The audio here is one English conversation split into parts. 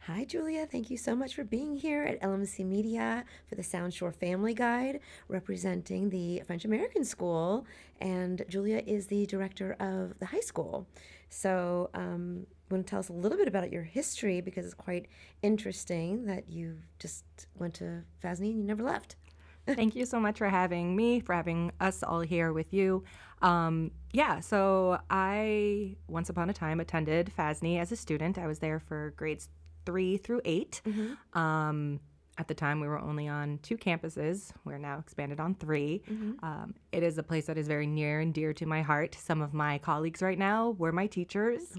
Hi, Julia. Thank you so much for being here at LMC Media for the Sound Shore Family Guide, representing the French American School. And Julia is the director of the high school. So, want to tell us a little bit about your history because it's quite interesting that you just went to FASNY and you never left. Thank you so much for having me, for having us all here with you. So I once upon a time attended FASNY as a student. I was there for grades 3 through 8. At the time, we were only on 2 campuses. We're now expanded on 3. It is a place that is very near and dear to my heart. Some of my colleagues right now were my teachers.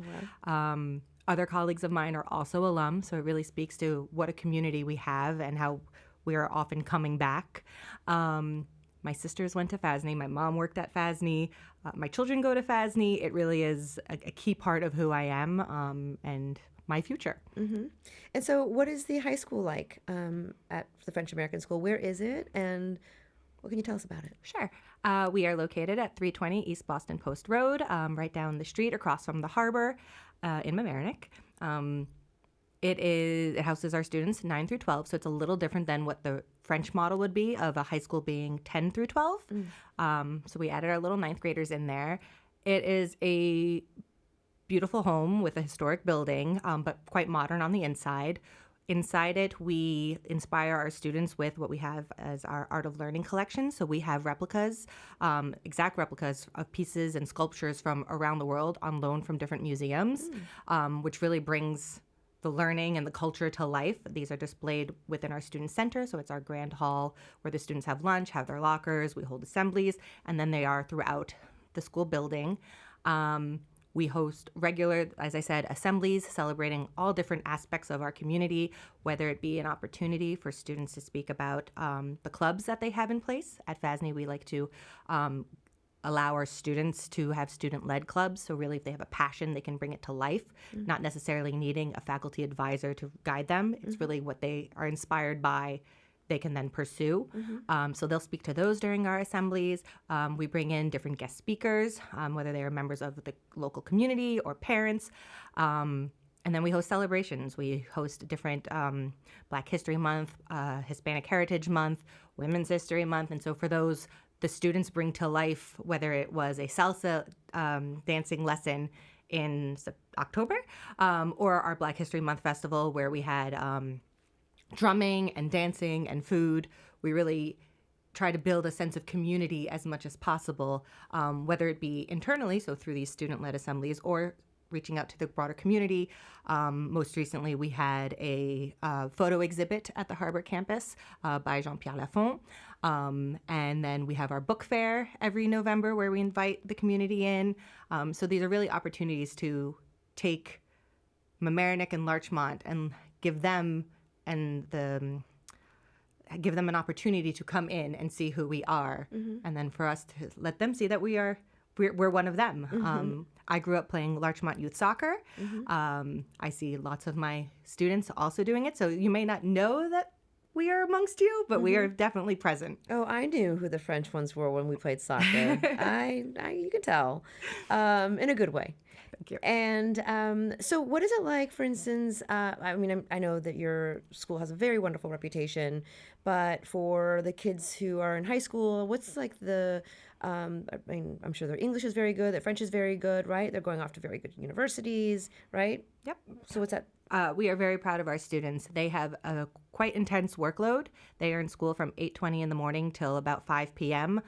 Other colleagues of mine are also alum, so it really speaks to what a community we have and how we are often coming back. My sisters went to FASNY. My mom worked at FASNY. My children go to FASNY. It really is a key part of who I am and my future. And so, what is the high school like at the French American School? Where is it, and what can you tell us about it? Sure. We are located at 320 East Boston Post Road, right down the street across from the harbor in Mamaroneck. It houses our students 9 through 12, so it's a little different than what the French model would be of a high school being 10 through 12. So we added our little ninth graders in there. It is a beautiful home with a historic building, but quite modern on the inside. Inside it, we inspire our students with what we have as our Art of Learning collection. So we have replicas, exact replicas of pieces and sculptures from around the world on loan from different museums, which really brings the learning and the culture to life. These are displayed within our student center. So it's our grand hall where the students have lunch, have their lockers, we hold assemblies, and then they are throughout the school building. We host regular, as I said, assemblies celebrating all different aspects of our community, whether it be an opportunity for students to speak about the clubs that they have in place. At FASNY, we like to allow our students to have student-led clubs. So really, if they have a passion, they can bring it to life, not necessarily needing a faculty advisor to guide them. It's really what they are inspired by they can then pursue. So they'll speak to those during our assemblies. We bring in different guest speakers, whether they are members of the local community or parents. And then we host celebrations. We host different Black History Month, Hispanic Heritage Month, Women's History Month. And so for those, the students bring to life, whether it was a salsa dancing lesson in October or our Black History Month festival where we had drumming and dancing and food. We really try to build a sense of community as much as possible, whether it be internally, so through these student-led assemblies, or reaching out to the broader community. Most recently, we had a photo exhibit at the Harbor campus by Jean-Pierre Lafont. And then we have our book fair every November where we invite the community in. So these are really opportunities to take Mamaroneck and Larchmont and give them an opportunity to come in and see who we are, and then for us to let them see that we're one of them. I grew up playing Larchmont youth soccer. I see lots of my students also doing it, so you may not know that we are amongst you, but we are definitely present. Oh, I knew who the French ones were when we played soccer. You can tell, in a good way. Thank you. And so what is it like, for instance, I know that your school has a very wonderful reputation, but for the kids who are in high school, what's like I'm sure their English is very good, their French is very good, right? They're going off to very good universities, right? Yep. So what's that? We are very proud of our students. They have a quite intense workload. They are in school from 8:20 in the morning till about 5 p.m.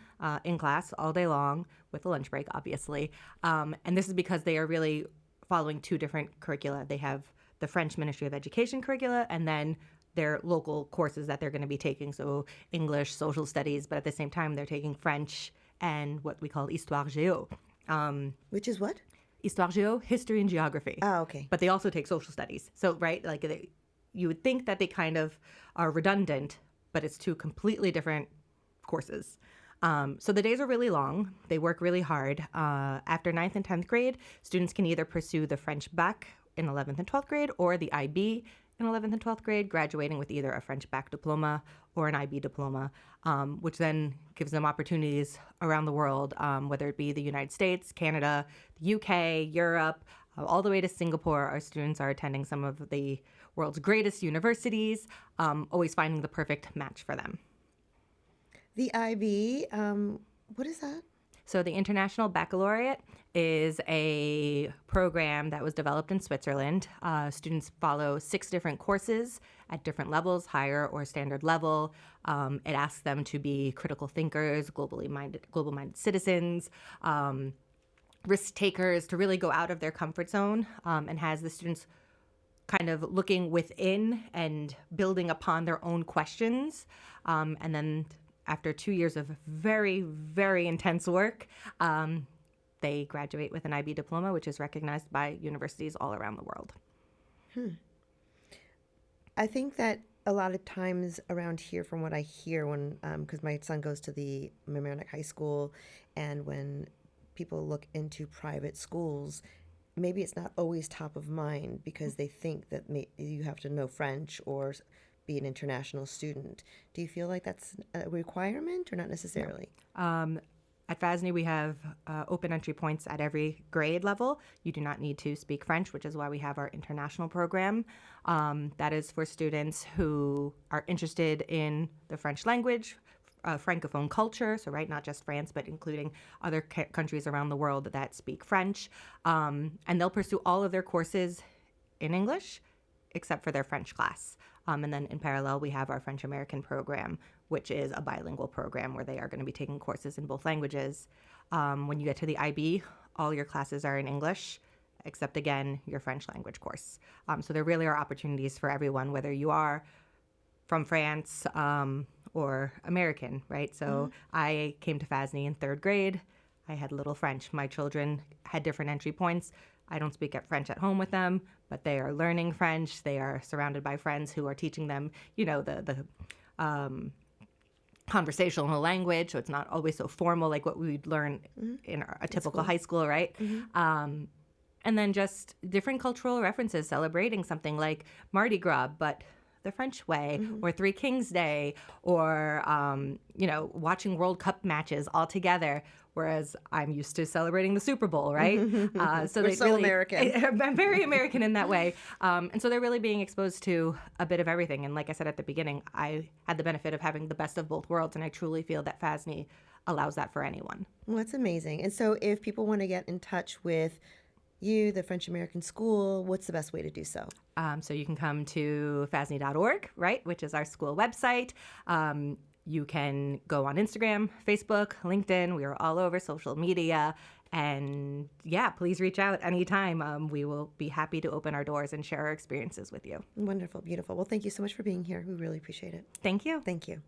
In class all day long with a lunch break, obviously. And this is because they are really following 2 different curricula. They have the French Ministry of Education curricula and then their local courses that they're going to be taking. So English, social studies, but at the same time, they're taking French and what we call Histoire Géo. Which is what? Histoire Géo, history and geography. Oh, okay. But they also take social studies. So, right, you would think that they kind of are redundant, but it's 2 completely different courses. So the days are really long. They work really hard. After 9th and 10th grade, students can either pursue the French Bac in 11th and 12th grade or the IB in 11th and 12th grade, graduating with either a French Bac diploma or an IB diploma, which then gives them opportunities around the world, whether it be the United States, Canada, the UK, Europe, all the way to Singapore. Our students are attending some of the world's greatest universities, always finding the perfect match for them. The IB, what is that? So the International Baccalaureate is a program that was developed in Switzerland. Students follow 6 different courses at different levels, higher or standard level. It asks them to be critical thinkers, global-minded citizens, risk takers, to really go out of their comfort zone, and has the students kind of looking within and building upon their own questions. And then after 2 years of very, very intense work, they graduate with an IB diploma, which is recognized by universities all around the world. I think that a lot of times around here, from what I hear, when because my son goes to the Mamaroneck High School, and when people look into private schools, maybe it's not always top of mind because they think that you have to know French or be an international student. Do you feel like that's a requirement or not necessarily? At FASNY, we have open entry points at every grade level. You do not need to speak French, which is why we have our international program. That is for students who are interested in the French language, Francophone culture, so right, not just France, but including other countries around the world that speak French. And they'll pursue all of their courses in English, except for their French class. And then in parallel, we have our French American program, which is a bilingual program where they are going to be taking courses in both languages. When you get to the IB, all your classes are in English, except, again, your French language course. So there really are opportunities for everyone, whether you are from France or American, right? So I came to FASNY in 3rd grade. I had little French. My children had different entry points. I don't speak French at home with them, but they are learning French. They are surrounded by friends who are teaching them, the conversational language. So it's not always so formal like what we'd learn in a typical high school, right? And then just different cultural references, celebrating something like Mardi Gras, but the French way, or Three Kings Day, or, watching World Cup matches all together, whereas I'm used to celebrating the Super Bowl, right? So we're so American. I'm very American in that way. And so they're really being exposed to a bit of everything. And like I said at the beginning, I had the benefit of having the best of both worlds, and I truly feel that FASNY allows that for anyone. Well, that's amazing. And so if people want to get in touch with you, the French American School, what's the best way to do so? So you can come to fasny.org, right, which is our school website. You can go on Instagram, Facebook, LinkedIn. We are all over social media. And yeah, please reach out anytime. We will be happy to open our doors and share our experiences with you. Wonderful, beautiful. Well, thank you so much for being here. We really appreciate it. Thank you. Thank you.